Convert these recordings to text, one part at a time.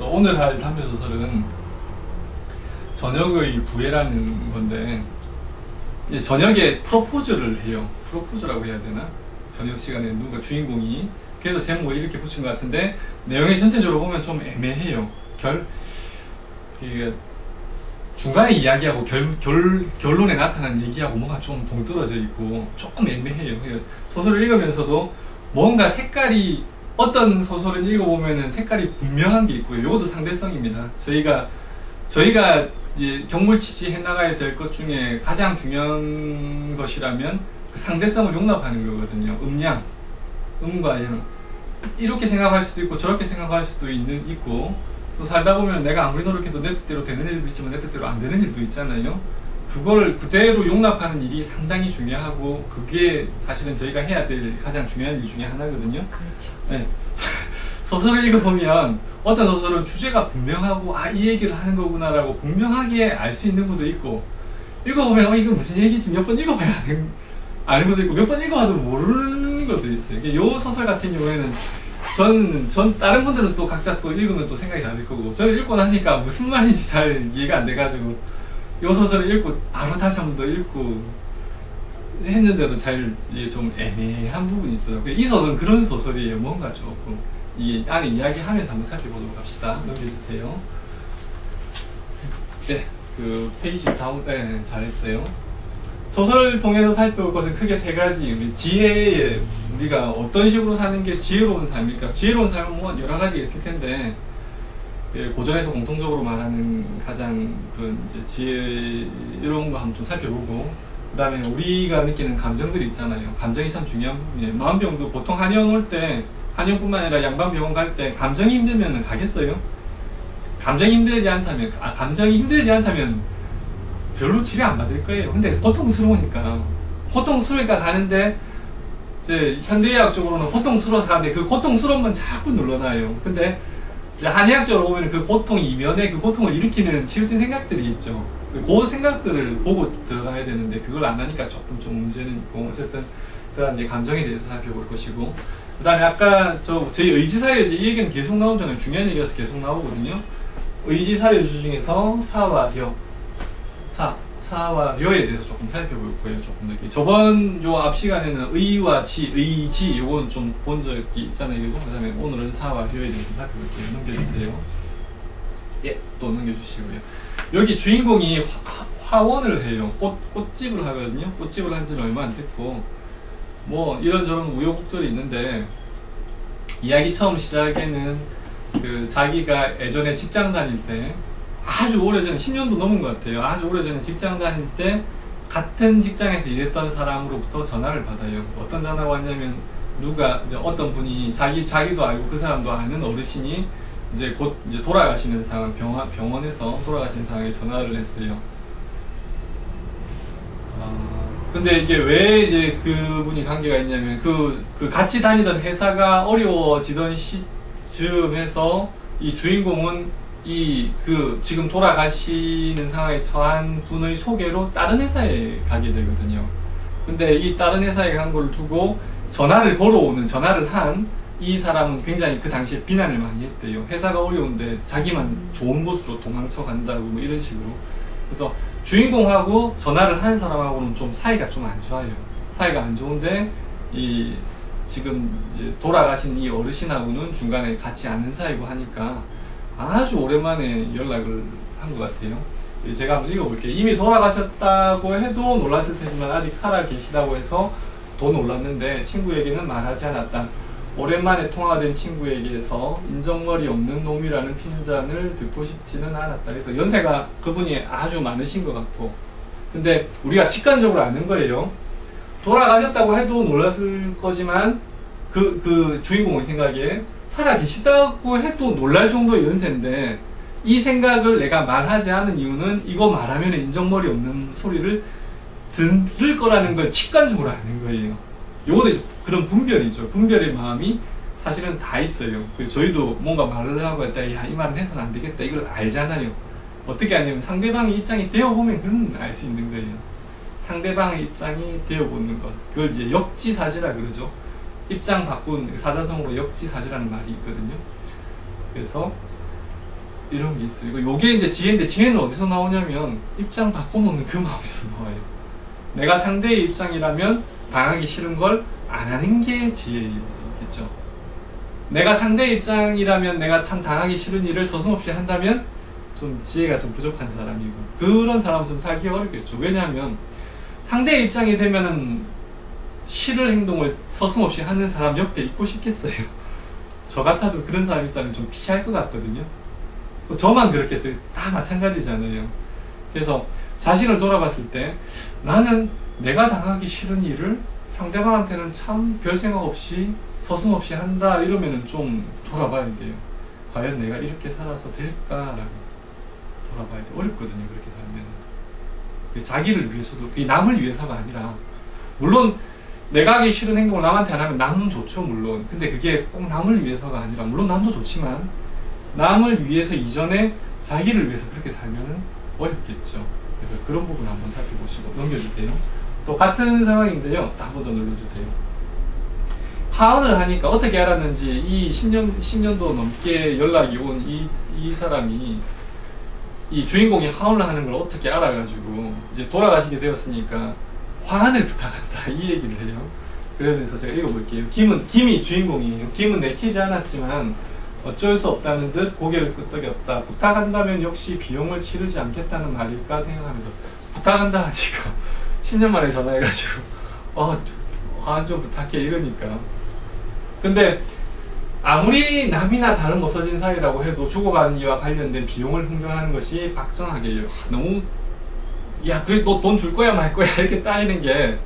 오늘 할 담배 소설은 저녁의 구애라는 건데, 이제 저녁에 프로포즈를 해요. 프로포즈라고 해야 되나? 저녁 시간에 누가 주인공이. 그래서 제목을 이렇게 붙인 것 같은데, 내용이 전체적으로 보면 좀 애매해요. 중간에 이야기하고 결론에 나타난 얘기하고 뭔가 좀 동떨어져 있고 조금 애매해요. 소설을 읽으면서도 뭔가 색깔이, 어떤 소설을 읽어보면은 색깔이 분명한 게 있고요. 이것도 상대성입니다. 저희가 이제 경물치지 해나가야 될 것 중에 가장 중요한 것이라면 그 상대성을 용납하는 거거든요. 음양, 음과 양. 이렇게 생각할 수도 있고 저렇게 생각할 수도 있고, 또 살다 보면 내가 아무리 노력해도 내 뜻대로 되는 일도 있지만 내 뜻대로 안 되는 일도 있잖아요. 그거를 그대로 용납하는 일이 상당히 중요하고, 그게 사실은 저희가 해야 될 가장 중요한 일 중에 하나거든요. 그렇죠. 네. 소설을 읽어보면 어떤 소설은 주제가 분명하고 이 얘기를 하는 거구나 라고 분명하게 알 수 있는 것도 있고, 읽어보면 이거 무슨 얘기지 몇 번 읽어봐야 아는 것도 있고, 몇 번 읽어봐도 모르는 것도 있어요. 이 소설 같은 경우에는 전 다른 분들은 또 각자 또 읽으면 또 생각이 다를 거고, 저는 읽고 나니까 무슨 말인지 잘 이해가 안 돼가지고 이 소설을 읽고 바로 다시 한 번 더 읽고 했는데도 잘 좀 애매한 부분이 있더라고요. 이 소설은 그런 소설이에요. 뭔가 조금 이 안에 이야기하면서 한번 살펴보도록 합시다. 넘겨주세요. 네, 그 페이지 다운, 네, 잘했어요. 소설을 통해서 살펴볼 것은 크게 세 가지. 지혜에 우리가 어떤 식으로 사는 게 지혜로운 삶일까? 지혜로운 삶은 뭐 여러 가지가 있을 텐데, 고전에서 공통적으로 말하는 가장 그런 이제 지혜로운 거 한번 좀 살펴보고, 그 다음에 우리가 느끼는 감정들이 있잖아요. 감정이 참 중요한 부분이에요. 마음병도 보통 한의원 올 때, 한의원뿐만 아니라 양방병원 갈 때 감정이 힘들면 가겠어요? 감정이 힘들지 않다면 별로 치료 안 받을 거예요. 근데 고통스러우니까 가는데, 이제 현대의학적으로는 고통스러워서 가는데 그 고통스러움만 자꾸 눌러놔요. 근데 이제 한의학적으로 보면 그 고통 이면에 그 고통을 일으키는 치우친 생각들이 있죠. 그 생각들을 보고 들어가야 되는데 그걸 안 하니까 조금 좀 문제는 있고, 어쨌든 그다음 이제 감정에 대해서 살펴볼 것이고, 그 다음에 아까 저희 의지사료지, 이 얘기는 계속 나오잖아요. 중요한 얘기라서 계속 나오거든요. 의지사료지 중에서 사와 료에 대해서 조금 살펴볼 거예요. 조금 더. 저번 앞 시간에는 의와 의지, 요건 좀 본 적이 있잖아요. 그 다음에 오늘은 사와 료에 대해서 살펴볼게요. 넘겨주세요. 예, 또 넘겨주시고요. 여기 주인공이 화원을 해요. 꽃집을 하거든요. 꽃집을 한 지는 얼마 안 됐고, 뭐 이런저런 우여곡절이 있는데, 이야기 처음 시작에는 자기가 예전에 직장 다닐 때, 아주 오래전에 10년도 넘은 것 같아요. 아주 오래전에 직장 다닐 때 같은 직장에서 일했던 사람으로부터 전화를 받아요. 어떤 전화가 왔냐면, 어떤 분이 자기도 알고 그 사람도 아는 어르신이 이제 곧 돌아가시는 상황, 병원에서 돌아가시는 상황에 전화를 했어요. 근데 이게 왜 이제 그분이 관계가 있냐면, 그 같이 다니던 회사가 어려워지던 시점에서 이 주인공은 지금 돌아가시는 상황에 처한 분의 소개로 다른 회사에 가게 되거든요. 근데 이 다른 회사에 간 걸 두고 전화를 한 이 사람은 굉장히 그 당시에 비난을 많이 했대요. 회사가 어려운데 자기만 좋은 곳으로 도망쳐 간다고 뭐 이런 식으로. 그래서 주인공하고 전화를 한 사람하고는 좀 사이가 좀 안 좋아요. 사이가 안 좋은데 지금 돌아가신 이 어르신하고는 중간에 같이 아는 사이고 하니까 아주 오랜만에 연락을 한 것 같아요. 제가 한번 읽어볼게요. 이미 돌아가셨다고 해도 놀랐을 테지만 아직 살아 계시다고 해서 더 놀랐는데 친구에게는 말하지 않았다. 오랜만에 통화된 친구에게서 인정머리 없는 놈이라는 핀잔을 듣고 싶지는 않았다. 그래서 연세가 그분이 아주 많으신 것 같고, 근데 우리가 직관적으로 아는 거예요. 돌아가셨다고 해도 놀랐을 거지만 그 주인공의 생각에 살아 계시다고 해도 놀랄 정도의 연세인데, 이 생각을 내가 말하지 않은 이유는 이거 말하면 인정머리 없는 소리를 들을 거라는 걸 직관적으로 아는 거예요. 요것도 그런 분별이죠. 분별의 마음이 사실은 다 있어요. 저희도 뭔가 말을 하고 했다, 이 말은 해서는 안 되겠다, 이걸 알잖아요. 어떻게 하냐면 상대방의 입장이 되어보면 그건 알 수 있는 거예요. 상대방의 입장이 되어보는 것. 그걸 이제 역지사지라 그러죠. 입장 바꾼 사자성어로 역지사지라는 말이 있거든요. 그래서 이런 게 있어요. 이거 요게 이제 지혜인데, 지혜는 어디서 나오냐면 입장 바꿔놓는 그 마음에서 나와요. 내가 상대의 입장이라면 당하기 싫은 걸 안 하는 게 지혜이겠죠. 내가 상대의 입장이라면 내가 참 당하기 싫은 일을 서슴없이 한다면 좀 지혜가 좀 부족한 사람이고, 그런 사람은 좀 살기 어렵겠죠. 왜냐하면 상대의 입장이 되면은 싫을 행동을 서슴없이 하는 사람 옆에 있고 싶겠어요. 저 같아도 그런 사람이 있다면 좀 피할 것 같거든요. 저만 그렇겠어요. 다 마찬가지잖아요. 그래서 자신을 돌아봤을 때 나는 내가 당하기 싫은 일을 상대방한테는 참 별 생각 없이 서슴없이 한다, 이러면은 좀 돌아봐야 돼요. 과연 내가 이렇게 살아서 될까라고 돌아봐야 돼요. 어렵거든요, 그렇게 살면. 자기를 위해서도, 그게 남을 위해서가 아니라, 물론 내가 하기 싫은 행동을 남한테 안 하면 남은 좋죠, 물론. 근데 그게 꼭 남을 위해서가 아니라, 물론 남도 좋지만 남을 위해서 이전에 자기를 위해서 그렇게 살면은 어렵겠죠. 그래서 그런 부분 한번 살펴보시고 넘겨주세요. 또 같은 상황인데요, 한 번 더 눌러주세요. 하원을 하니까 어떻게 알았는지, 이 10년도 넘게 연락이 온 이 사람이, 이 주인공이 하원을 하는 걸 어떻게 알아가지고 이제 돌아가시게 되었으니까 화환을 부탁한다, 이 얘기를 해요. 그러면서 제가 읽어볼게요. 김이 주인공이에요. 김은 내키지 않았지만 어쩔 수 없다는 듯 고개를 끄덕였다. 부탁한다면 역시 비용을 치르지 않겠다는 말일까 생각하면서, 부탁한다 하니까 10년 만에 전화해가지고 화환 좀 부탁해, 이러니까. 근데 아무리 남이나 다름 없어진 사이라고 해도 죽어가는 이와 관련된 비용을 흥정하는 것이 박정하게 너무, 야 그래 너 돈 줄 거야 말 거야 이렇게 따지는 게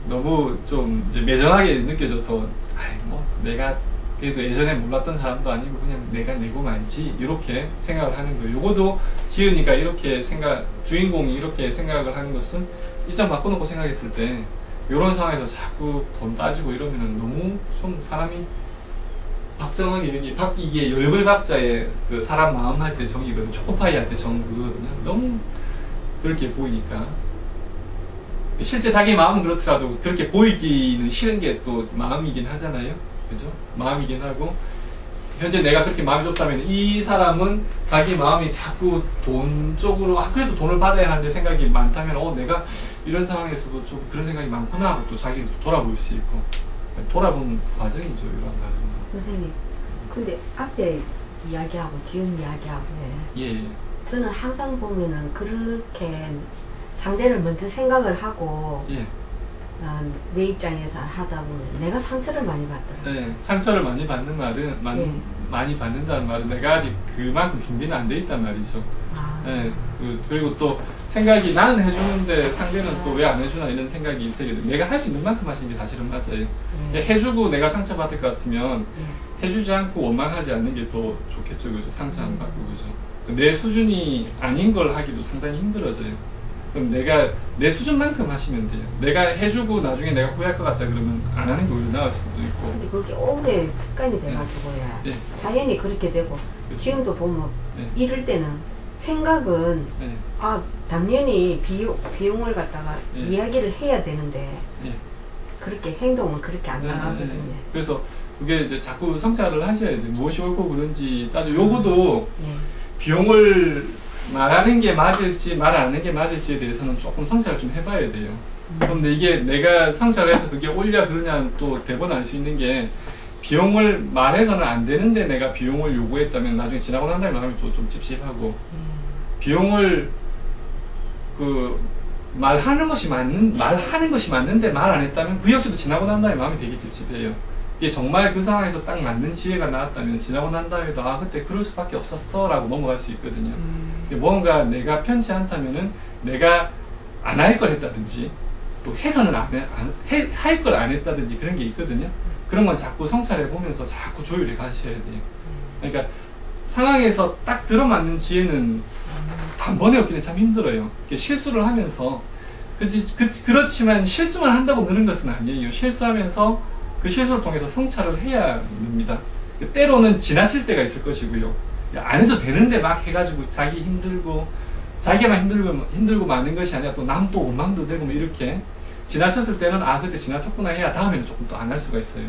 너무 좀 이제 매정하게 느껴져서, 아이 뭐 내가 그래도 예전에 몰랐던 사람도 아니고 그냥 내가 내고 말지, 이렇게 생각을 하는 거예요. 요거도 지으니까 이렇게 주인공이 이렇게 생각을 하는 것은, 입장 바꿔놓고 생각했을 때 이런 상황에서 자꾸 돈 따지고 이러면은 너무 좀 사람이 박정하게, 이게 열불박자의 그 사람 마음 할 때 정이거든요. 초코파이 할 때 정 그거거든요. 너무 그렇게 보이니까. 실제 자기 마음은 그렇더라도 그렇게 보이기는 싫은 게 또 마음이긴 하잖아요. 그죠? 마음이긴 하고, 현재 내가 그렇게 마음이 좁다면 이 사람은 자기 마음이 자꾸 돈 쪽으로, 그래도 돈을 받아야 하는데 생각이 많다면 내가 이런 상황에서도 좀 그런 생각이 많구나 하고 또 자기를 돌아볼 수 있고, 돌아보는 과정이죠, 이런 과정은. 선생님, 근데 앞에 이야기하고 지금 이야기하고, 예. 저는 항상 보면은 그렇게 상대를 먼저 생각을 하고, 예. 내 입장에서 하다 보면 내가 상처를 많이 받더라고요. 네, 상처를 많이 받는 말은, 많이 받는다는 말은 내가 아직 그만큼 준비는 안 돼 있단 말이죠. 네, 그리고 또 생각이, 나는 해주는데 상대는 또 왜 안 해주나, 이런 생각이 되게, 내가 할 수 있는 만큼 하시는 게 사실은 맞아요. 해주고 내가 상처받을 것 같으면 해주지 않고 원망하지 않는 게 더 좋겠죠, 그죠? 상처 안 받고, 그죠? 내 수준이 아닌 걸 하기도 상당히 힘들어져요. 그럼 내가 내 수준만큼 하시면 돼요. 내가 해주고 나중에 내가 후회할 것 같다 그러면 안 하는 게 오히려 나을 수도 있고. 근데 그렇게 오래 습관이 돼가지고야, 자연히 그렇게 되고, 그렇죠. 지금도 보면 이럴 때는 생각은 당연히 비용을 갖다가 이야기를 해야 되는데 그렇게 행동은 그렇게 안 나가거든요. 그래서 그게 이제 자꾸 성찰을 하셔야 돼요. 무엇이 옳고 그른지 요거도 비용을 말하는 게 맞을지 말 안 하는 게 맞을지에 대해서는 조금 성찰을 좀 해봐야 돼요. 그런데 이게 내가 성찰을 해서 그게 옳냐 그러냐 또 대본 알 수 있는 게, 비용을 말해서는 안 되는데 내가 비용을 요구했다면 나중에 지나고 난 다음에 마음이 좀 찝찝하고, 비용을 말하는 것이 맞는데 말 안 했다면 그 역시도 지나고 난 다음에 마음이 되게 찝찝해요. 이게 정말 그 상황에서 딱 맞는 지혜가 나왔다면 지나고 난 다음에도 그때 그럴 수밖에 없었어 라고 넘어갈 수 있거든요. 뭔가 내가 편치 않다면은 내가 안 할 걸 했다든지, 또 해서는 할 걸 안 했다든지, 그런 게 있거든요. 그런 건 자꾸 성찰해 보면서 자꾸 조율해 가셔야 돼요. 그러니까 상황에서 딱 들어맞는 지혜는 단번에 얻기는 참 힘들어요. 실수를 하면서, 그렇지만 실수만 한다고 느는 것은 아니에요. 실수하면서 그 실수를 통해서 성찰을 해야 됩니다. 때로는 지나칠 때가 있을 것이고요. 안 해도 되는데 막 해가지고 자기 힘들고, 자기만 힘들고 마는 것이 아니라 또 남 또 원망도 되고 뭐 이렇게 지나쳤을 때는 그때 지나쳤구나 해야 다음에는 조금 또 안 할 수가 있어요.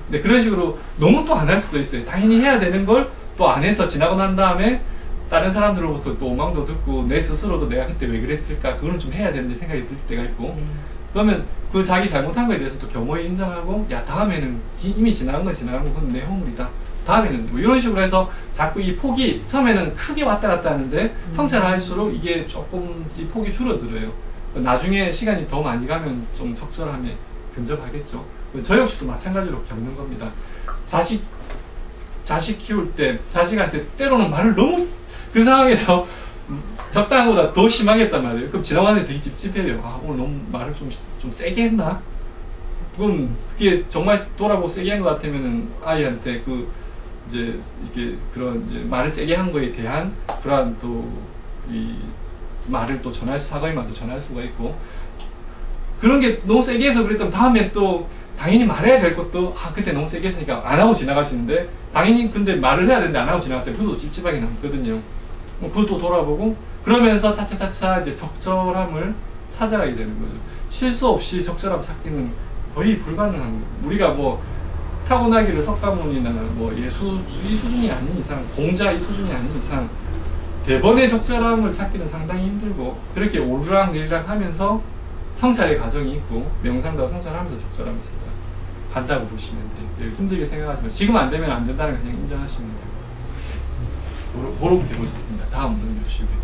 근데 그런 식으로 너무 또 안 할 수도 있어요. 당연히 해야 되는 걸 또 안 해서 지나고 난 다음에 다른 사람들로부터 또 오망도 듣고 내 스스로도 내가 그때 왜 그랬을까 그거는 좀 해야 되는데 생각이 들 때가 있고 그러면 그 자기 잘못한 거에 대해서 또 겸허히 인정하고 야 다음에는 이미 지나간 건 지나간 거 그건 내 허물이다 다음에는 뭐 이런 식으로 해서 자꾸 이 폭이 처음에는 크게 왔다 갔다 하는데 성찰할수록 이게 조금 이 폭이 줄어들어요. 나중에 시간이 더 많이 가면 좀 적절함에 근접하겠죠. 저 역시도 마찬가지로 겪는 겁니다. 자식 키울 때 자식한테 때로는 말을 너무 그 상황에서 적당한 것보다 더 심하게 했단 말이에요. 그럼 지나가는데 되게 찝찝해요. 아 오늘 너무 말을 좀 세게 했나? 그럼 그게 정말 돌아보고 세게 한 것 같으면은 아이한테 그 이제 이게 그런 이제 말을 세게 한 거에 대한 그러한 또 이 말을 또 사과의 말도 전할 수가 있고 그런 게 너무 세게 해서 그랬던 다음에 또 당연히 말해야 될 것도 그때 너무 세게 했으니까 안 하고 지나가시는데 당연히 근데 말을 해야 되는데 안 하고 지나갈 때 그것도 찝찝하게 남거든요. 그것도 돌아보고 그러면서 차차차차 이제 적절함을 찾아가게 되는 거죠. 실수 없이 적절함 찾기는 거의 불가능한 거예요. 우리가 뭐 타고나기를 석가모니나 뭐 예수 이 수준이 아닌 이상, 공자 이 수준이 아닌 이상 대번의 적절함을 찾기는 상당히 힘들고 그렇게 오르락 내리락 하면서 성찰의 과정이 있고 명상과 성찰하면서 적절함을 찾아간다고 보시면 돼요. 힘들게 생각하지만 지금 안 되면 안 된다는 걸 그냥 인정하시면 돼요. 그렇게 볼 수 있습니다. 다음 눌러주시고요.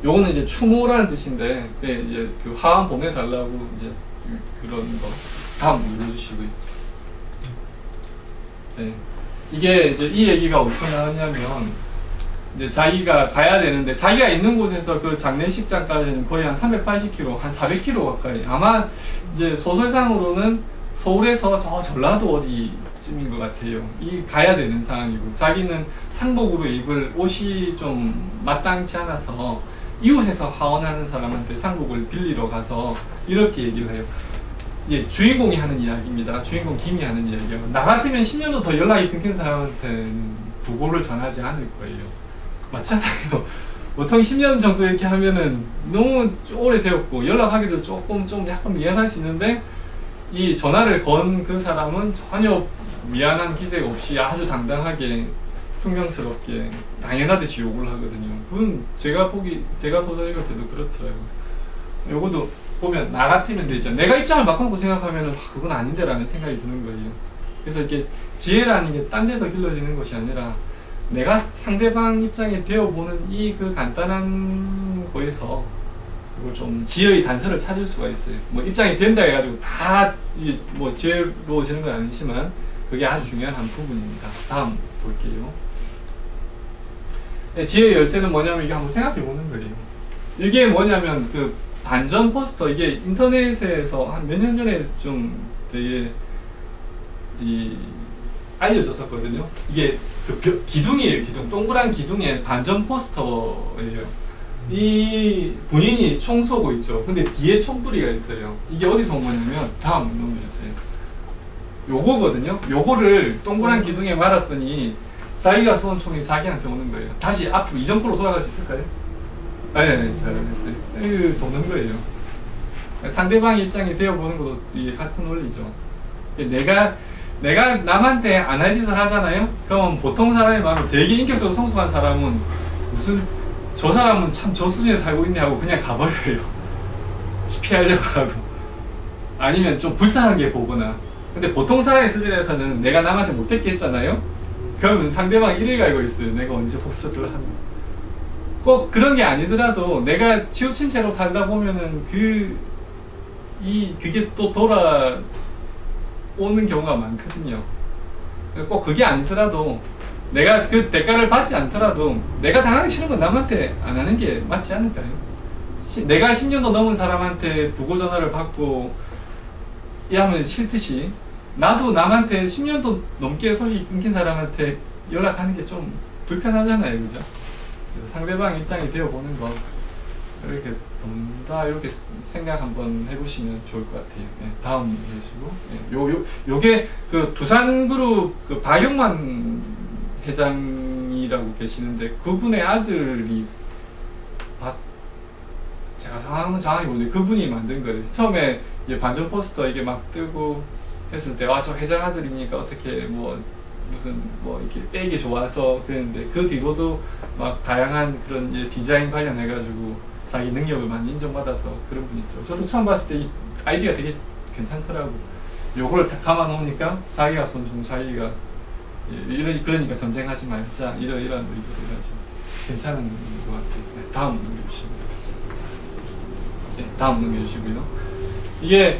요거는 이제 추모라는 뜻인데 이제 그 하원 보내달라고 이제 그런 거 다음 눌러주시고요. 네. 이게 이제 이 얘기가 어디서 나왔냐면 이제 자기가 가야 되는데 자기가 있는 곳에서 그 장례식장까지는 거의 한 380km, 한 400km 가까이 아마 이제 소설상으로는 서울에서 저 전라도 어디쯤인 것 같아요. 이 가야 되는 상황이고 자기는 상복으로 입을 옷이 좀 마땅치 않아서 이웃에서 하원하는 사람한테 상복을 빌리러 가서 이렇게 얘기를 해요. 예, 주인공이 하는 이야기입니다. 주인공 김이 하는 이야기예요. 나 같으면 10년도 더 연락이 끊긴 사람한테는 부고를 전하지 않을 거예요. 맞잖아요. 보통 10년 정도 이렇게 하면은 너무 오래되었고 연락하기도 조금 좀 약간 미안할 수 있는데 이 전화를 건 그 사람은 전혀 미안한 기색 없이 아주 당당하게 퉁명스럽게 당연하듯이 욕을 하거든요. 그건 제가 소설 읽을 때도 그렇더라고요. 요것도 보면 나 같으면 되죠. 내가 입장을 바꿔놓고 생각하면은 그건 아닌데라는 생각이 드는 거예요. 그래서 이렇게 지혜라는 게 딴 데서 길러지는 것이 아니라 내가 상대방 입장에 되어보는 이 그 간단한 거에서 그걸 좀 지혜의 단서를 찾을 수가 있어요. 뭐 입장이 된다 해가지고 다 뭐 지혜로워지는 건 아니지만 그게 아주 중요한 한 부분입니다. 다음 볼게요. 네, 지혜의 열쇠는 뭐냐면 이게 한번 생각해 보는 거예요. 이게 뭐냐면 그 반전 포스터 이게 인터넷에서 한 몇 년 전에 좀 되게 알려졌었거든요. 이게 그 기둥이에요. 기둥 동그란 기둥에 반전 포스터예요. 이 군인이 총 쏘고 있죠. 근데 뒤에 총부리가 있어요. 이게 어디서 온 거냐면 다음 넘겨주세요. 요거거든요. 요거를 동그란 기둥에 말았더니 자기가 쏜 총이 자기한테 오는 거예요. 다시 앞으로 이전 코로 돌아갈 수 있을까요? 네, 잘했어요. 도는 거예요. 상대방 입장이 되어보는 것도 이게 같은 원리죠. 내가 남한테 안 할 짓을 하잖아요? 그럼 보통 사람의 마음이 되게 인격적으로 성숙한 사람은 무슨 저 사람은 참 저 수준에 살고 있네 하고 그냥 가버려요. 피하려고 하고. 아니면 좀 불쌍하게 보거나. 근데 보통 사람의 수준에서는 내가 남한테 못했게 했잖아요? 그러면 상대방이 이를 갈고 있어요. 내가 언제 복수를 하나. 꼭 그런 게 아니더라도 내가 치우친 채로 살다 보면은 그게 또 돌아오는 경우가 많거든요. 꼭 그게 아니더라도 내가 그 대가를 받지 않더라도 내가 당하기 싫은 건 남한테 안 하는 게 맞지 않을까요? 내가 10년도 넘은 사람한테 부고 전화를 받고 이러면 싫듯이 나도 남한테 10년도 넘게 소식이 끊긴 사람한테 연락하는 게 좀 불편하잖아요. 그죠? 상대방 입장이 되어보는 거 이렇게 돈다 이렇게 생각 한번 해보시면 좋을 것 같아요. 네, 다음 해주시고 요게 그 두산그룹 그 박영만 회장이라고 계시는데 그분의 아들이 제가 상황은 정확히 모르는데 그분이 만든 거예요. 처음에 이제 반전 포스터 이게 막 뜨고 했을 때 저 회장 아들이니까 어떻게 뭐 무슨 뭐 이렇게 빼기 좋아서 그랬는데 그 뒤로도 막 다양한 그런 디자인 관련해가지고 자기 능력을 많이 인정받아서 그런 분이 있죠. 저도 처음 봤을 때 이 아이디어가 되게 괜찮더라고. 요걸 다 감아 놓으니까 자기가 손좀 자기가 그러니까 전쟁하지 말자 이런 의도로 해야지. 괜찮은 것 같아요. 네, 다음 넘겨주시고요. 네, 다음 넘겨주시고요. 이게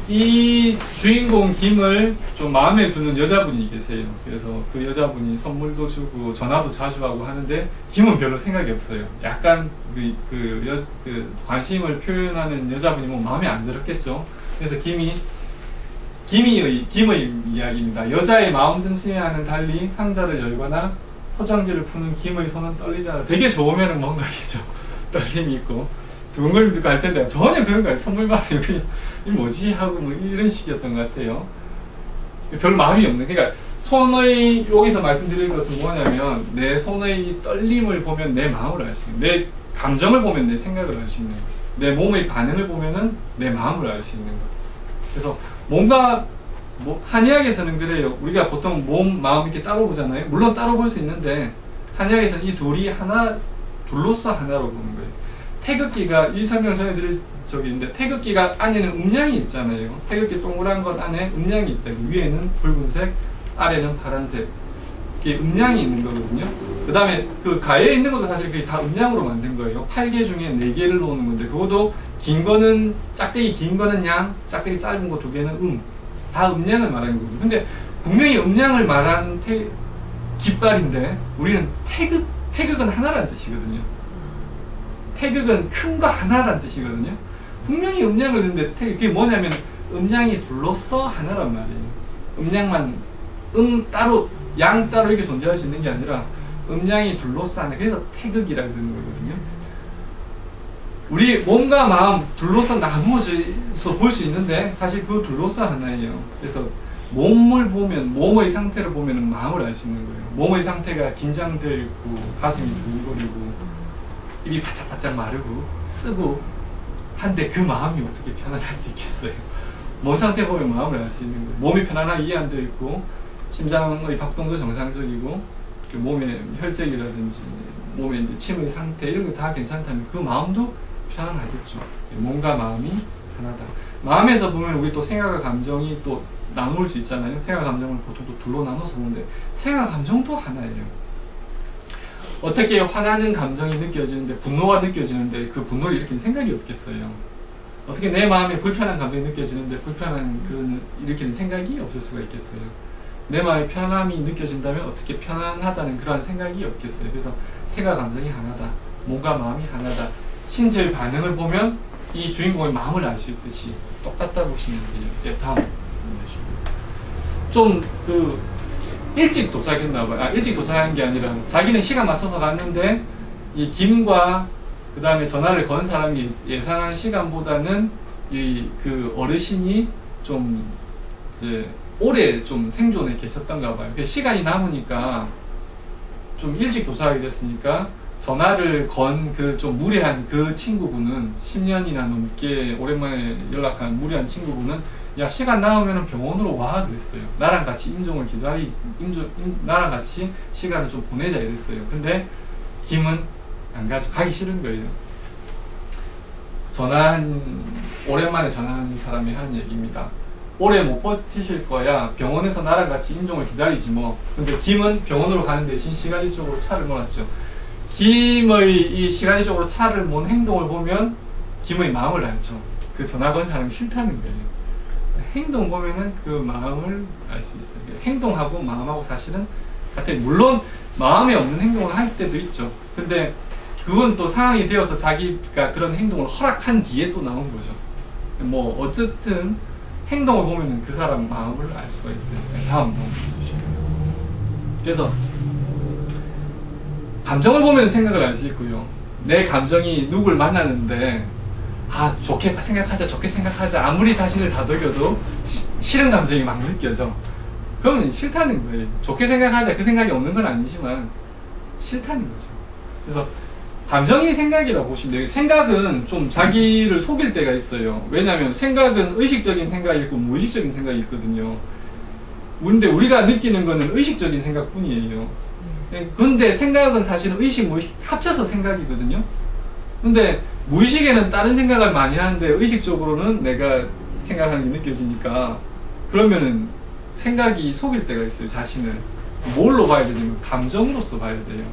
이 주인공 김을 좀 마음에 드는 여자분이 계세요. 그래서 그 여자분이 선물도 주고 전화도 자주 하고 하는데 김은 별로 생각이 없어요. 약간 관심을 표현하는 여자분이 뭐 마음에 안 들었겠죠. 그래서 김의 이야기입니다. 여자의 마음 씀씀이와는 달리 상자를 열거나 포장지를 푸는 김의 손은 떨리지 않아. 되게 좋으면은 뭔가 이게 좀 떨림이 있고 두근거림도 갈 텐데 전혀 그런 거예요. 선물 받으면 그냥 이 뭐지 하고 뭐 이런 식이었던 것 같아요. 별 마음이 없는. 그러니까 손의 여기서 말씀드리는 것은 뭐냐면 내 손의 떨림을 보면 내 마음을 알 수 있는, 내 감정을 보면 내 생각을 알 수 있는, 내 몸의 반응을 보면은 내 마음을 알 수 있는 것. 그래서 뭔가 한의학에서는 그래요. 우리가 보통 몸, 마음 이렇게 따로 보잖아요. 물론 따로 볼 수 있는데 한의학에서는 이 둘이 둘로서 하나로 보는 거예요. 태극기가 이 설명 전해드릴 적이 있는데 태극기가 안에는 음양이 있잖아요. 태극기 동그란 것 안에 음양이 있다. 위에는 붉은색, 아래는 파란색. 이게 음양이 있는 거거든요. 그 다음에 그 가에 있는 것도 사실 그게 다 음양으로 만든 거예요. 8개 중에 4개를 놓는 건데 그것도 긴 거는 짝대기 긴 거는 양, 짝대기 짧은 거 2개는 다 음양을 말하는 거거든요. 근데 분명히 음양을 말한 깃발인데 우리는 태극은 하나라는 뜻이거든요. 태극은 큰 거 하나라는 뜻이거든요. 분명히 음양을 듣는데 그게 뭐냐면 음양이 둘로서 하나란 말이에요. 음양만 따로 양 따로 이렇게 존재할 수 있는 게 아니라 음양이 둘로서 하나. 그래서 태극이라고 그러는 거거든요. 우리 몸과 마음 둘로서 나누어져서 볼 수 있는데 사실 그 둘로서 하나예요. 그래서 몸의 상태를 보면 마음을 알 수 있는 거예요. 몸의 상태가 긴장되어 있고 가슴이 두근거리고 입이 바짝바짝 마르고 쓰고 한데 그 마음이 어떻게 편안할 수 있겠어요? 몸 상태 보면 마음을 알 수 있는 거예요. 몸이 편안하게 이완되어 있고 심장의 박동도 정상적이고 몸의 혈색이라든지 몸의 이제 침의 상태 이런 거 다 괜찮다면 그 마음도 편안하겠죠. 몸과 마음이 하나다. 마음에서 보면 우리 또 생각과 감정이 또 나눌 수 있잖아요. 생각 감정을 보통 또 둘로 나눠서 보는데 생각 감정도 하나예요. 어떻게 화나는 감정이 느껴지는데 분노가 느껴지는데 그 분노를 일으키는 생각이 없겠어요. 어떻게 내 마음에 불편한 감정이 느껴지는데 일으키는 생각이 없을 수가 있겠어요. 내 마음에 편안함이 느껴진다면 어떻게 편안하다는 그러한 생각이 없겠어요. 그래서 생각 감정이 하나다. 몸과 마음이 하나다. 신체의 반응을 보면 이 주인공의 마음을 알 수 있듯이 똑같다 보시면 돼요. 예, 다음 좀 일찍 도착했나봐요. 일찍 도착한 게 아니라 자기는 시간 맞춰서 갔는데 이 김과 그 다음에 전화를 건 사람이 예상한 시간보다는 그 어르신이 좀 이제 오래 좀 생존해 계셨던가 봐요. 시간이 남으니까 좀 일찍 도착하게 됐으니까 전화를 건 그 좀 무례한 그 친구분은 10년이나 넘게 오랜만에 연락한 무례한 친구분은 야 시간 남으면 병원으로 와 그랬어요. 나랑 같이 나랑 같이 시간을 좀 보내자 이랬어요. 근데 김은 안 가죠. 가기 싫은 거예요. 오랜만에 전화한 사람이 하는 얘기입니다. 오래 못 버티실 거야. 병원에서 나랑 같이 임종을 기다리지 뭐. 근데 김은 병원으로 가는 대신 시가지 쪽으로 차를 몰았죠. 김의 이 시가지 쪽으로 차를 몬 행동을 보면 김의 마음을 알죠. 그 전화 건 사람이 싫다는 거예요. 행동 보면은 그 마음을 알 수 있어요. 행동하고 마음하고 사실은 같아요. 물론 마음에 없는 행동을 할 때도 있죠. 근데 그건 또 상황이 되어서 자기가 그런 행동을 허락한 뒤에 또 나온 거죠. 뭐 어쨌든 행동을 보면은 그 사람 마음을 알 수가 있어요. 다음 그래서 감정을 보면 생각을 알 수 있고요. 내 감정이 누굴 만나는데 좋게 생각하자 아무리 자신을 다독여도 싫은 감정이 막 느껴져. 그러면 싫다는 거예요. 좋게 생각하자 그 생각이 없는 건 아니지만 싫다는 거죠. 그래서 감정이 생각이라고 보시면 돼요. 생각은 좀 자기를 속일 때가 있어요. 왜냐하면 생각은 의식적인 생각이 있고 무의식적인 생각이 있거든요. 근데 우리가 느끼는 거는 의식적인 생각뿐이에요. 근데 생각은 사실은 의식, 무의식 합쳐서 생각이거든요. 근데 무의식에는 다른 생각을 많이 하는데 의식적으로는 내가 생각하는 게 느껴지니까 그러면은 생각이 속일 때가 있어요. 자신을 뭘로 봐야 되냐면 감정으로서 봐야 돼요.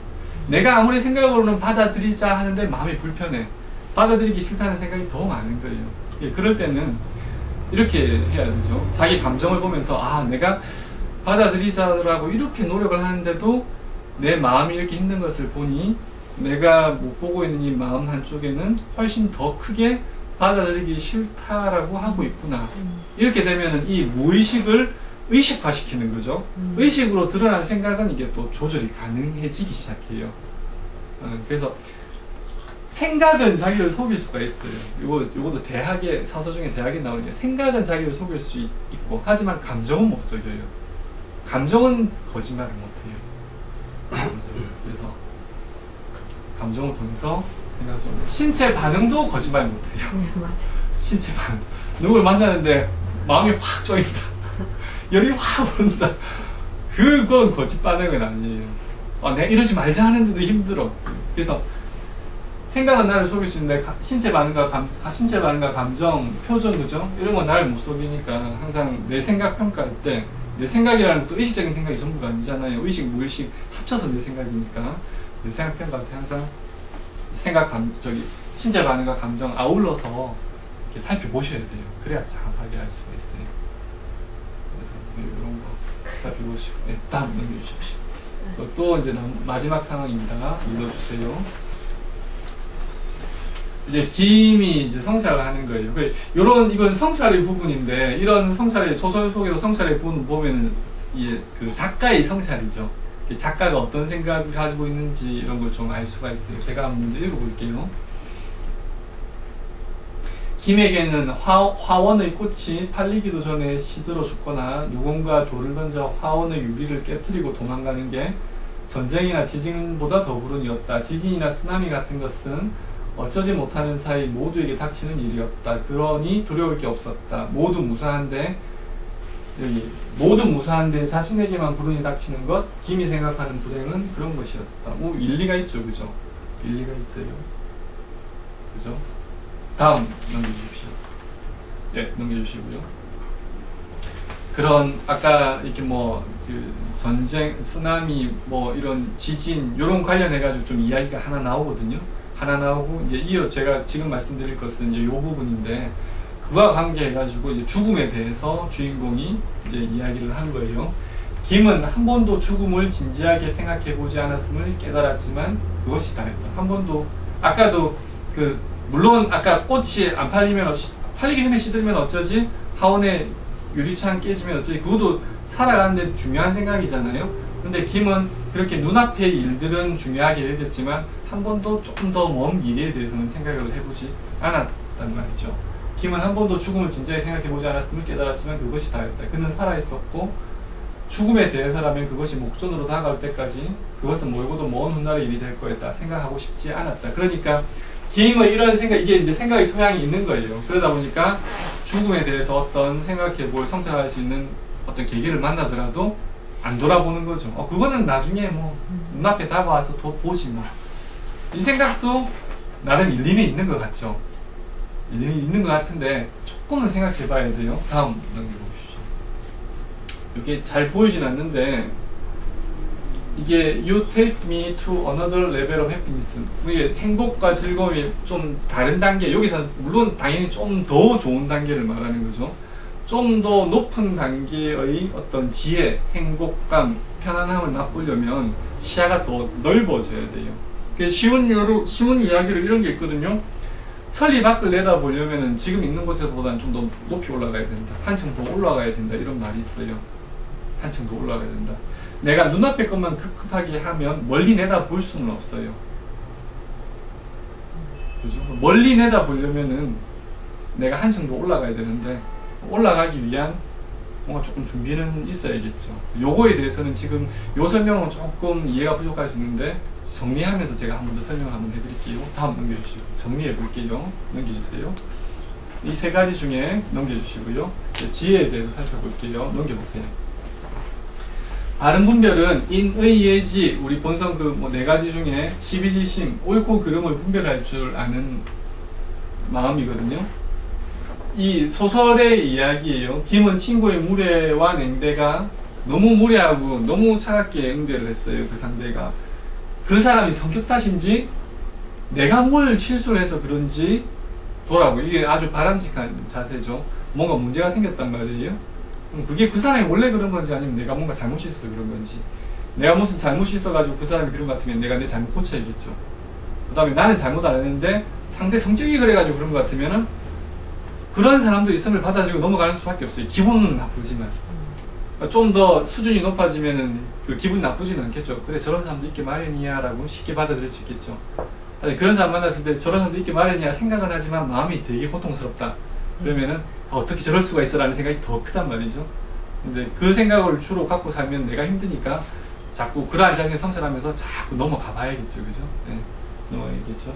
내가 아무리 생각으로는 받아들이자 하는데 마음이 불편해, 받아들이기 싫다는 생각이 더 많은 거예요. 예, 그럴 때는 이렇게 해야 되죠. 자기 감정을 보면서 아, 내가 받아들이자라고 이렇게 노력을 하는데도 내 마음이 이렇게 힘든 것을 보니 내가 못 보고 있는 이 마음 한쪽에는 훨씬 더 크게 받아들이기 싫다라고 하고 있구나. 이렇게 되면은 이 무의식을 의식화시키는 거죠. 의식으로 드러난 생각은 이게 또 조절이 가능해지기 시작해요. 그래서 생각은 자기를 속일 수가 있어요. 요것도 대학에, 사서 중에 대학에 나오는 게 생각은 자기를 속일 수 있고, 하지만 감정은 못 속여요. 감정은 거짓말을 못해요. 그래서 감정을 통해서 생각을 좀, 신체 반응도 거짓말 못해요. 네, 맞아요. 신체 반응. 누굴 만나는데 마음이 확 쪼인다. 열이 확 오른다. 그건 거짓 반응은 아니에요. 내가 이러지 말자 하는데도 힘들어. 그래서 생각은 나를 속일 수 있는데 신체 반응과 감정, 표정, 그죠? 이런 건 나를 못 속이니까 항상 내 생각 평가할 때 내 생각이라는 것도 의식적인 생각이 전부가 아니잖아요. 의식, 무의식 합쳐서 내 생각이니까 내 생각 평가할 때 항상 신체 반응과 감정 아울러서 이렇게 살펴보셔야 돼요. 그래야 정확하게 알 수가 있어요. 그래서 이런 거 살펴보시고, 네, 다음 넘겨주십시오. 또 이제 마지막 상황입니다. 읽어주세요. 이제 김이 이제 성찰을 하는 거예요. 이건 성찰의 부분인데, 이런 성찰의, 소설 속에서 성찰의 부분 보면은, 이게 그 작가의 성찰이죠. 작가가 어떤 생각을 가지고 있는지 이런 걸 좀 알 수가 있어요. 제가 한번 먼저 읽어볼게요. 김에게는 화원의 꽃이 팔리기도 전에 시들어 죽거나 누군가 돌을 던져 화원의 유리를 깨뜨리고 도망가는 게 전쟁이나 지진보다 더 불운 일이었다. 지진이나 쓰나미 같은 것은 어쩌지 못하는 사이 모두에게 닥치는 일이었다. 그러니 두려울 게 없었다. 모두 무사한데 자신에게만 불운이 닥치는 것, 김이 생각하는 불행은 그런 것이었다. 일리가 있죠, 그죠? 일리가 있어요. 그죠? 다음 넘겨주십시오. 예, 넘겨주시고요. 그런 아까 이렇게 전쟁, 쓰나미, 이런 지진 이런 관련해가지고 좀 이야기가 하나 나오거든요. 하나 나오고 이제 제가 지금 말씀드릴 것은 이제 요 부분인데 그와 관계해가지고 이제 죽음에 대해서 주인공이 이제 이야기를 한 거예요. 김은 한 번도 죽음을 진지하게 생각해보지 않았음을 깨달았지만 그것이 다였다. 한 번도 아까도 물론 아까 꽃이 안 팔리기 전에 시들면 어쩌지? 하원의 유리창 깨지면 어쩌지? 그것도 살아가는데 중요한 생각이잖아요. 근데 김은 그렇게 눈앞의 일들은 중요하게 여겼지만 한 번도 조금 더 먼 미래에 대해서는 생각을 해보지 않았단 말이죠. 김은 한 번도 죽음을 진지하게 생각해보지 않았음을 깨달았지만 그것이 다였다. 그는 살아있었고 죽음에 대해서라면 그것이 목전으로 다가올 때까지 그것은 멀고도 먼 훗날의 일이 될 거였다 생각하고 싶지 않았다. 그러니까 김의 이런 생각, 이게 이제 생각의 토양이 있는 거예요. 그러다 보니까 죽음에 대해서 어떤 생각해볼, 성찰할 수 있는 어떤 계기를 만나더라도 안 돌아보는 거죠. 그거는 나중에 눈앞에 다가와서 보지 이 생각도 나름 일리는 있는 것 같죠. 일리는 있는 것 같은데 조금은 생각해 봐야 돼요. 다음 넘겨보십시오. 이게 잘 보이진 않는데 이게 You take me to another level of happiness. 이게 행복과 즐거움이 좀 다른 단계, 여기서 물론 당연히 좀 더 좋은 단계를 말하는 거죠. 좀 더 높은 단계의 어떤 지혜, 행복감, 편안함을 맛보려면 시야가 더 넓어져야 돼요. 쉬운 이야기로 이런 게 있거든요. 천리 밖을 내다보려면 지금 있는 곳보다는 좀 더 높이 올라가야 된다. 한층 더 올라가야 된다. 이런 말이 있어요. 한층 더 올라가야 된다. 내가 눈앞에 것만 급급하게 하면 멀리 내다볼 수는 없어요. 그죠? 멀리 내다보려면은 내가 한층 더 올라가야 되는데 올라가기 위한 뭔가 조금 준비는 있어야겠죠. 요거에 대해서는 지금 요 설명은 조금 이해가 부족할 수 있는데 정리하면서 제가 한 번 더 설명을 한번 해드릴게요. 다음 넘겨주시고 정리해 볼게요. 넘겨주세요. 이 세 가지 중에 넘겨주시고요. 지혜에 대해서 살펴볼게요. 넘겨보세요. 바른 분별은 인의 예지, 우리 본성 그 뭐 네 가지 중에 시비지심, 옳고 그름을 분별할 줄 아는 마음이거든요. 이 소설의 이야기예요. 김은 친구의 무례와 냉대가 너무 무례하고 너무 차갑게 응대를 했어요. 그 상대가. 그 사람이 성격 탓인지 내가 뭘 실수를 해서 그런지 보라고. 이게 아주 바람직한 자세죠. 뭔가 문제가 생겼단 말이에요. 그게 그 사람이 원래 그런 건지 아니면 내가 뭔가 잘못이 있어서 그런 건지. 내가 무슨 잘못이 있어가지고 그 사람이 그런 것 같으면 내가 내 잘못 고쳐야겠죠. 그 다음에 나는 잘못 안 했는데 상대 성격이 그래가지고 그런 것 같으면은 그런 사람도 있음을 받아들이고 넘어가는 수밖에 없어요. 기분은 나쁘지만. 좀 더 수준이 높아지면은 그 기분 나쁘지는 않겠죠. 그래, 저런 사람도 있게 마련이야 라고 쉽게 받아들일 수 있겠죠. 아니, 그런 사람 만났을 때 저런 사람도 있게 마련이야 생각은 하지만 마음이 되게 고통스럽다. 그러면은 어떻게 저럴 수가 있어 라는 생각이 더 크단 말이죠. 근데 그 생각을 주로 갖고 살면 내가 힘드니까 자꾸 그러한 장에 성찰하면서 자꾸 넘어가 봐야겠죠. 그죠? 네, 넘어가야겠죠.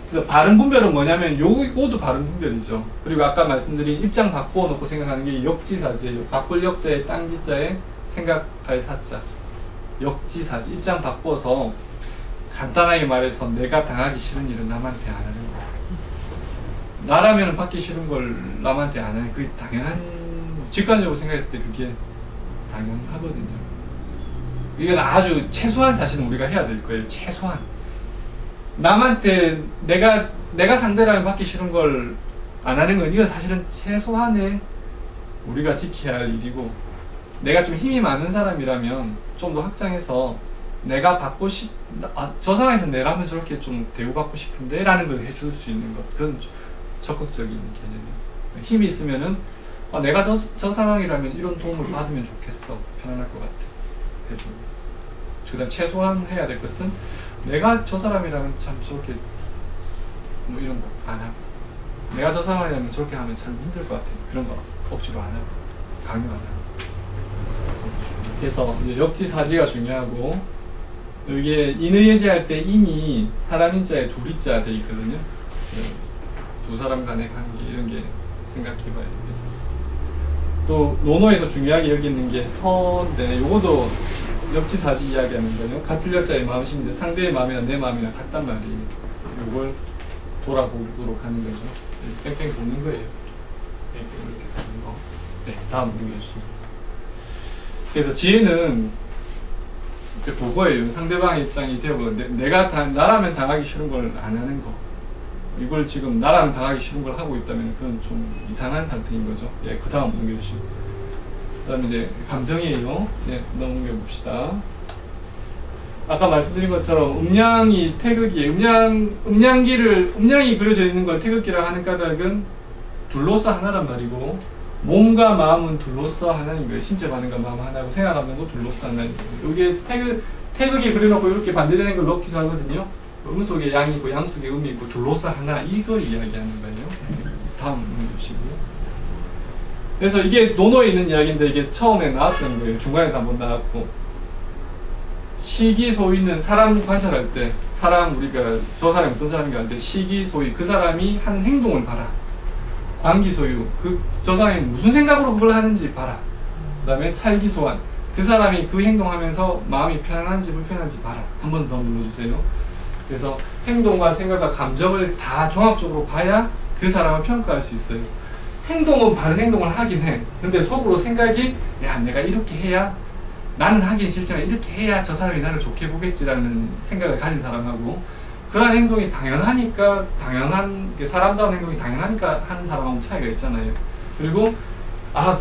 그래서 바른 분별은 뭐냐면 요것도 바른 분별이죠. 그리고 아까 말씀드린 입장 바꿔 놓고 생각하는 게 역지사지예요. 바꿀 역자에 땅지자에 생각할 사자. 역지사지. 입장 바꿔서 간단하게 말해서 내가 당하기 싫은 일은 남한테 안 하는 거. 나라면 받기 싫은 걸 남한테 안 하는, 그게 당연한, 직관적으로 생각했을 때 그게 당연하거든요. 이건 아주 최소한 사실은 우리가 해야 될 거예요. 최소한. 남한테 내가 상대라면 받기 싫은 걸 안 하는 건 이건 사실은 최소한의 우리가 지켜야 할 일이고, 내가 좀 힘이 많은 사람이라면 좀 더 확장해서 내가 받고 저 상황에서 내라면 저렇게 좀 대우받고 싶은데 라는 걸 해줄 수 있는 것, 그건 적극적인 개념이에요. 힘이 있으면은 내가 저 상황이라면 이런 도움을 받으면 좋겠어, 편안할 것 같아 해주고. 그 다음 최소한 해야 될 것은 내가 저 사람이라면 참 저렇게 뭐 이런 거 안 하고, 내가 저 사람이라면 저렇게 하면 참 힘들 것 같아, 그런 거 억지로 안 하고, 강요 안 하고. 그래서 이제 역지사지가 중요하고, 이게 인의예지할 때 인이 사람인자에 둘이자 돼 있거든요. 두 사람 간의 관계 이런 게 생각해봐야 돼서. 또 논어에서 중요하게 여기는 게 서인데, 요것도 역지사지 이야기하는 거예요. 같은 역자의 마음심인데 상대의 마음이나 내 마음이나 같단 말이에요. 이걸 돌아보도록 하는 거죠. 뺑뺑 도는 거예요. 뺑뺑 이렇게 도는 거. 네, 다음 보겠습니다. 그래서 지혜는 도거예요. 상대방의 입장이 되고 나라면 당하기 싫은 걸 안 하는 거. 이걸 지금 나라면 당하기 싫은 걸 하고 있다면 그건 좀 이상한 상태인 거죠. 예, 그 다음 넘겨주시고. 그 다음에 이제 감정이에요. 네, 넘겨봅시다. 아까 말씀드린 것처럼 음양이 태극이에요. 음양이 그려져 있는 걸 태극기라 하는 까닭은 둘로서 하나란 말이고, 몸과 마음은 둘로서 하나인 거예요. 신체 반응과 마음 하나고, 생각하는 거 둘로서 하나인 거예요. 이게 태극이 그려놓고 이렇게 반대되는 걸 넣기도 하거든요. 음 속에 양이 있고 양 속에 음이 있고 둘로서 하나, 이걸 이야기하는 거예요. 다음 보시고요. 그래서 이게 논어에 있는 이야기인데 이게 처음에 나왔던 거예요. 중간에도 한번 나왔고, 시기소위는 사람 관찰할 때, 우리가 저 사람이 어떤 사람인가 할 때 시기소위, 그 사람이 하는 행동을 봐라. 관기소유, 저 사람이 무슨 생각으로 그걸 하는지 봐라. 그 다음에 찰기소환, 그 사람이 그 행동하면서 마음이 편안한지 불편한지 봐라. 한 번 더 눌러주세요. 그래서 행동과 생각과 감정을 다 종합적으로 봐야 그 사람을 평가할 수 있어요. 행동은 바른 행동을 하긴 해. 근데 속으로 생각이, 야, 내가 이렇게 해야, 나는 하긴 싫지만 이렇게 해야 저 사람이 나를 좋게 보겠지라는 생각을 가진 사람하고, 그런 행동이 당연하니까, 사람다운 행동이 당연하니까 하는 사람하고 차이가 있잖아요. 그리고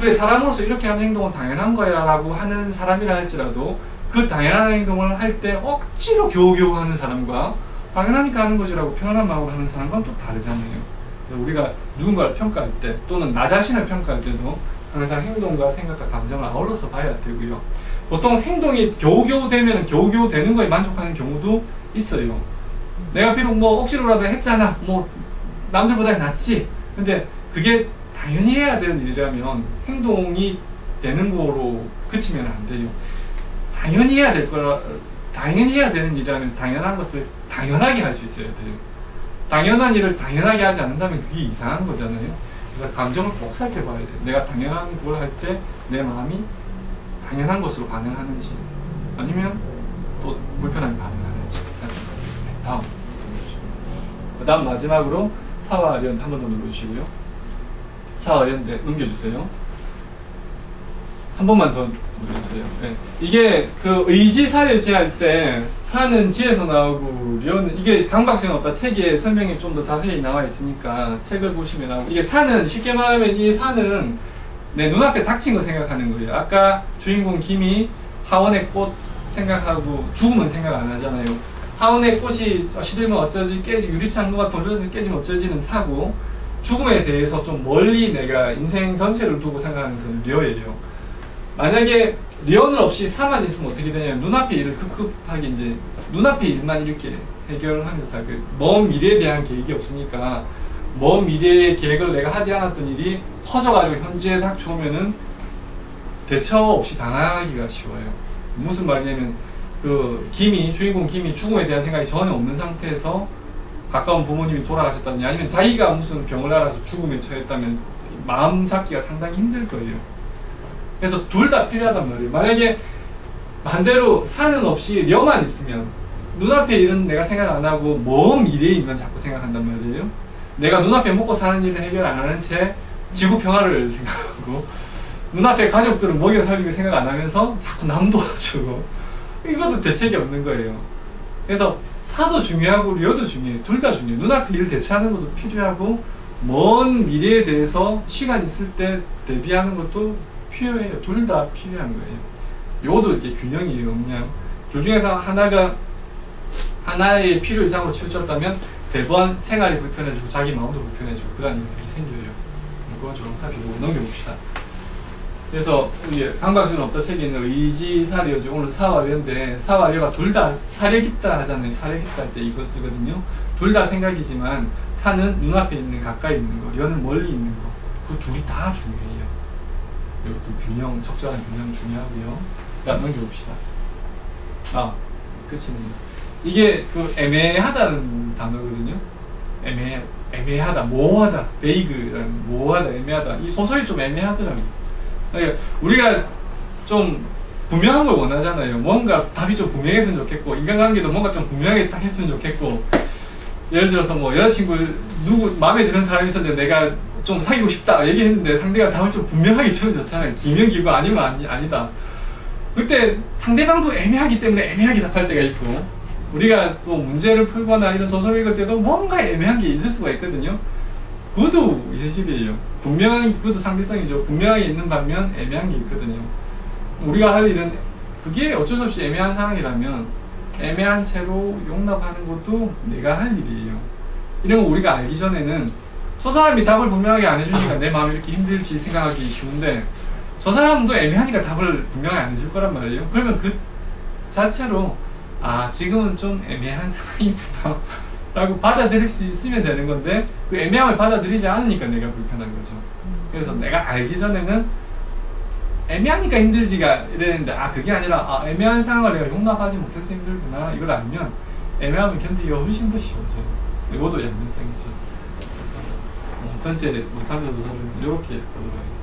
그래, 사람으로서 이렇게 하는 행동은 당연한 거야 라고 하는 사람이라 할지라도, 그 당연한 행동을 할 때 억지로 겨우겨우 하는 사람과 당연하니까 하는 것이라고 편안한 마음으로 하는 사람과는 또 다르잖아요. 우리가 누군가를 평가할 때, 또는 나 자신을 평가할 때도 항상 행동과 생각과 감정을 아울러서 봐야 되고요. 보통 행동이 겨우겨우 되면 겨우겨우 되는 거에 만족하는 경우도 있어요. 내가 비록 뭐 억지로라도 했잖아, 뭐 남들보다 낫지. 근데 그게 당연히 해야 되는 일이라면 행동이 되는 거로 그치면 안 돼요. 당연히 해야 되는 일이라면 당연한 것을 당연하게 할 수 있어야 돼요. 당연한 일을 당연하게 하지 않는다면 그게 이상한 거잖아요. 그래서 감정을 꼭 살펴봐야 돼요. 내가 당연한 걸 할 때 내 마음이 당연한 것으로 반응하는지 아니면 또 불편하게 반응하는지. 네, 다음. 그 다음 마지막으로 사와 련 한 번 더 눌러주시고요. 사와 련 넘겨주세요. 한 번만 더 눌러주세요. 네. 이게 그 의지사려지 할 때 사는 지에서 나오고 련은 이게 강박증 없다 책에 설명이 좀 더 자세히 나와 있으니까 책을 보시면 나오고 이게 사는 쉽게 말하면 이 사는 내 눈앞에 닥친 거 생각하는 거예요. 아까 주인공 김이 하원의 꽃 생각하고 죽으면 생각 안 하잖아요. 하원의 꽃이 시들면 어쩌지, 유리창 누가 돌려서 깨지면 어쩌지는 사고, 죽음에 대해서 좀 멀리 내가 인생 전체를 두고 생각하는 것은 려예요. 만약에 려는 없이 사만 있으면 어떻게 되냐면 눈앞의 일을 급급하게 이제 눈앞의 일만 이렇게 해결을 하면서 먼 미래에 대한 계획이 없으니까 먼 미래의 계획을 내가 하지 않았던 일이 커져가지고 현재에 닥쳐오면은 대처 없이 당하기가 쉬워요. 무슨 말이냐면 그 주인공 김이 죽음에 대한 생각이 전혀 없는 상태에서 가까운 부모님이 돌아가셨다든지 아니면 자기가 무슨 병을 앓아서 죽음에 처했다면 마음 잡기가 상당히 힘들 거예요. 그래서 둘 다 필요하단 말이에요. 만약에 반대로 사는 없이 려만 있으면 눈앞의 일은 내가 생각 안 하고 먼 미래의 일만 자꾸 생각한단 말이에요. 내가 눈앞에 먹고 사는 일을 해결 안 하는 채 지구 평화를 생각하고 눈앞에 가족들은 먹여 살리고 생각 안 하면서 자꾸 남 도와주고 이것도 대책이 없는 거예요. 그래서 사도 중요하고 려도 중요해요. 둘 다 중요해요. 눈앞에 일을 대처하는 것도 필요하고 먼 미래에 대해서 시간 있을 때 대비하는 것도 필요해요. 둘 다 필요한 거예요. 요것도 이제 균형이에요. 그냥 둘 중에서 하나의 필요 이상으로 치우쳤다면 대번 생활이 불편해지고 자기 마음도 불편해지고 그런 일들이 생겨요. 이거 좀 살펴보고 넘겨봅시다. 그래서 이게 강박증은 없다 책에 있는 의지사려죠. 오늘 사와려인데 사와려가 둘 다 사려 깊다 하잖아요. 사려 깊다 할 때 이거 쓰거든요. 둘 다 생각이지만 사는 눈앞에 있는 가까이 있는 거, 려는 멀리 있는 거. 그 둘이 다 중요해요. 그 균형, 적절한 균형 중요하고요. 자, 넘겨봅시다. 끝이네요. 이게 그 애매하다는 단어거든요. 애매하다, 모호하다, 베이그라는 모호하다, 애매하다. 이 소설이 좀 애매하더라고요. 그러니까 우리가 좀 분명한 걸 원하잖아요. 뭔가 답이 좀 분명했으면 좋겠고, 인간관계도 뭔가 좀 분명하게 딱 했으면 좋겠고, 예를 들어서 뭐 여자친구 누구 마음에 드는 사람이 있었는데 내가 좀 사귀고 싶다 얘기했는데 상대가 답을 좀 분명하게 주면 좋잖아요. 기명기고 아니면 아니다. 그때 상대방도 애매하기 때문에 애매하게 답할 때가 있고, 우리가 또 문제를 풀거나 이런 소설 읽을 때도 뭔가 애매한 게 있을 수가 있거든요. 그것도 현실이에요. 그것도 상대성이죠. 분명하게 있는 반면 애매한 게 있거든요. 우리가 할 일은 그게 어쩔 수 없이 애매한 상황이라면 애매한 채로 용납하는 것도 내가 할 일이에요. 이런 거 우리가 알기 전에는 저 사람이 답을 분명하게 안 해주니까 내 마음이 이렇게 힘들지 생각하기 쉬운데 저 사람도 애매하니까 답을 분명하게 안 해줄 거란 말이에요. 그러면 그 자체로 지금은 좀 애매한 상황이구나 라고 받아들일 수 있으면 되는 건데 그 애매함을 받아들이지 않으니까 내가 불편한 거죠. 그래서 내가 알기 전에는 애매하니까 힘들지가 이랬는데 그게 아니라 애매한 상황을 내가 용납하지 못해서 힘들구나 이걸 알면 애매함을 견디기가 훨씬 더 쉬워져요. 이것도 양면성이죠. 그래서 전체 못하면서 저는 이렇게 보도록 하겠습니다.